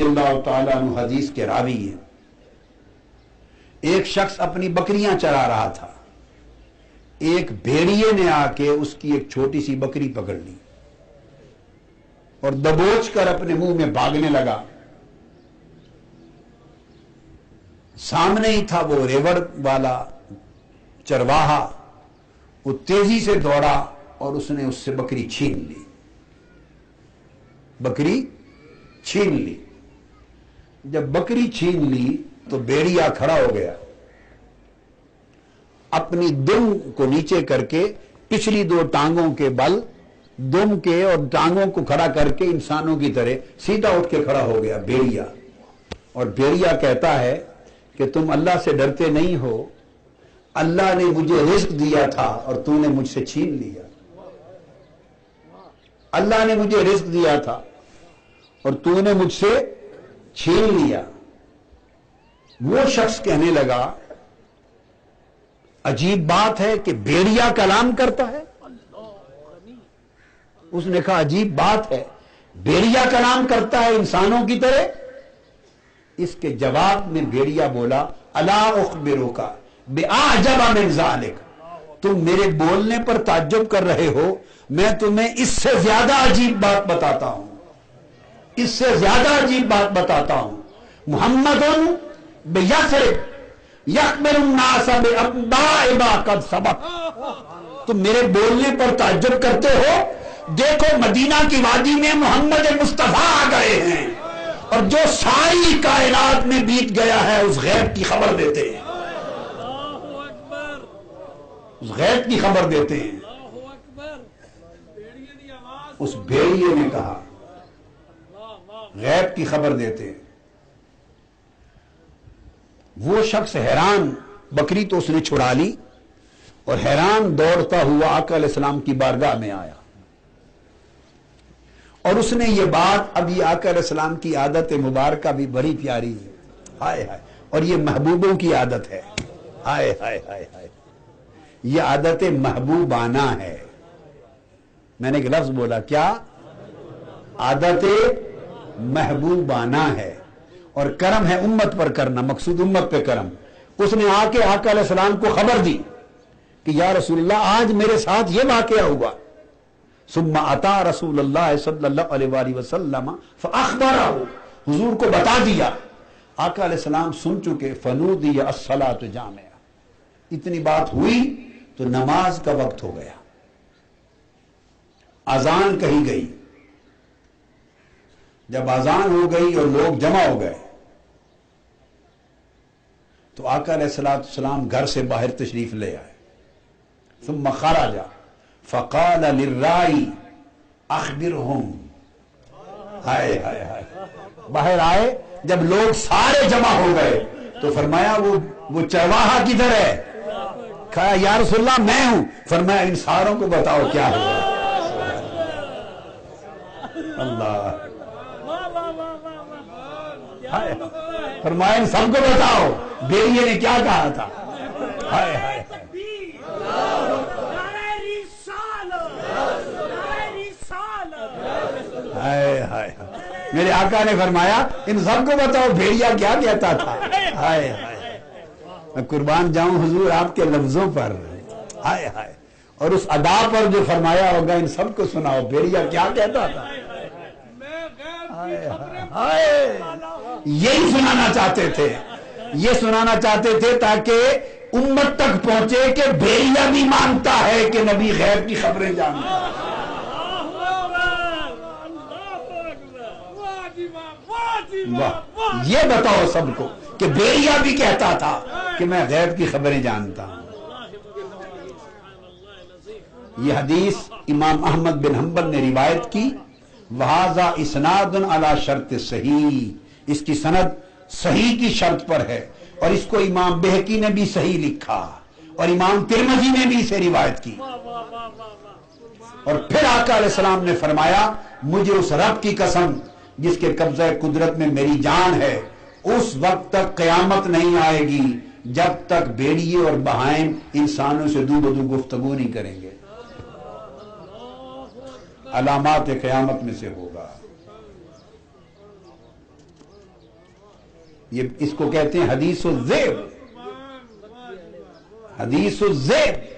اللہ تعالیٰ عنہ حدیث کے راوی ہیں. ایک شخص اپنی بکریاں چرا رہا تھا. ایک بھیڑیے نے آ کے اس کی ایک چھوٹی سی بکری پکڑ لی اور دبوچ کر اپنے منہ میں بھاگنے لگا. سامنے ہی تھا وہ ریوڑ والا چرواہا. وہ تیزی سے دوڑا اور اس نے اس سے بکری چھین لی. بکری چھین لی. جب بکری چھین لی تو بھیڑیا کھڑا ہو گیا. اپنی دم کو نیچے کر کے پچھلی دو ٹانگوں کے بل دم کے اور ٹانگوں کو کھڑا کر کے انسانوں کی طرح سیدھا اٹھ کے کھڑا ہو گیا بھیڑیا. اور بھیڑیا کہتا ہے کہ تم اللہ سے ڈرتے نہیں ہو. اللہ نے مجھے رزق دیا تھا اور تو نے مجھ سے چھین لیا. اللہ نے مجھے رزق دیا تھا اور تو نے مجھ سے چھین لیا. وہ شخص کہنے لگا عجیب بات ہے کہ بھیڑیا کلام کرتا ہے. اس نے کہا عجیب بات ہے بھیڑیا کلام کرتا ہے انسانوں کی طرح. اس کے جواب میں بھیڑیا بولا الا اخبرک باعجب من ذلک. تم میرے بولنے پر تعجب کر رہے ہو, میں تمہیں اس سے زیادہ عجیب بات بتاتا ہوں. اس سے زیادہ عجیب بات بتاتا ہوں. محمد بیثرب یخبر الناس بانباء ما قد سبق. تم میرے بولنے پر تعجب کرتے ہو. دیکھو مدینہ کی وادی میں محمد مصطفیٰ آ گئے ہیں اور جو ساری کائنات میں بیت گیا ہے اس غیب کی خبر دیتے ہیں. اس غیب کی خبر دیتے ہیں. اس بھیڑیے نے کہا غیب کی خبر دیتے ہیں. وہ شخص حیران, بکری تو اس نے چھڑا لی اور حیران دوڑتا ہوا آقا علیہ السلام کی بارگاہ میں آیا. اور اس نے یہ بات, اب یہ آقا علیہ السلام کی عادت مبارکہ بھی بڑی پیاری ہے. ہائے ہائے, اور یہ محبوبوں کی عادت ہے. ہائے ہائے ہائے ہائے, یہ عادت محبوبانہ ہے. میں نے ایک لفظ بولا, کیا عادت محبوبانہ ہے. اور کرم ہے امت پر کرنا, مقصود امت پہ کرم. اس نے آ کے آقا علیہ السلام کو خبر دی کہ یا رسول اللہ آج میرے ساتھ یہ واقعہ ہوا. ثم اتا رسول اللہ صلی اللہ علیہ وآلہ وسلم فاخبرہ, حضور کو بتا دیا. آقا علیہ السلام سن چکے. فنودی الصلاۃ جامعہ. اتنی بات ہوئی تو نماز کا وقت ہو گیا. اذان کہی گئی. جب اذان ہو گئی اور لوگ جمع ہو گئے تو آقا علیہ السلام گھر سے باہر تشریف لے آئے. ثم خرج فقال للرائی اخبرهم. ہائے ہائے ہائے, باہر آئے جب لوگ سارے جمع ہو گئے تو فرمایا وہ چرواہا کدھر ہے؟ کہا یا رسول اللہ میں ہوں. فرمایا ان ساروں کو بتاؤ کیا ہوا. اللہ, فرمایا ان سب کو بتاؤ بھیڑیے نے کیا کہا تھا. ہائے ہائے ہائے ہائے, میرے آقا نے فرمایا ان سب کو بتاؤ بھیڑیا کیا کہتا تھا. ہائے ہائے, میں قربان جاؤں حضور آپ کے لفظوں پر. ہائے ہائے, اور اس ادا پر جو فرمایا ہوگا ان سب کو سناؤ بھیڑیا کیا کہتا تھا. یہی سنانا چاہتے تھے, یہ سنانا چاہتے تھے تاکہ امت تک پہنچے کہ بھیڑیا بھی مانتا ہے کہ نبی غیب کی خبریں جانتا ہے. یہ بتاؤ سب کو کہ بھیڑیا بھی کہتا تھا کہ میں غیب کی خبریں جانتا ہوں. یہ حدیث امام احمد بن حنبل نے روایت کی. وہذا اسناد علی شرط صحیح, اس کی سند صحیح کی شرط پر ہے. اور اس کو امام بہقی نے بھی صحیح لکھا اور امام ترمذی نے بھی اسے روایت کی. اور پھر آقا علیہ السلام نے فرمایا مجھے اس رب کی قسم جس کے قبضہ قدرت میں میری جان ہے, اس وقت تک قیامت نہیں آئے گی جب تک بھیڑیے اور بہائم انسانوں سے دو بدو گفتگو نہیں کریں گے. علامات قیامت میں سے ہوگا. یہ اس کو کہتے ہیں حدیث الزیب، حدیث الزیب۔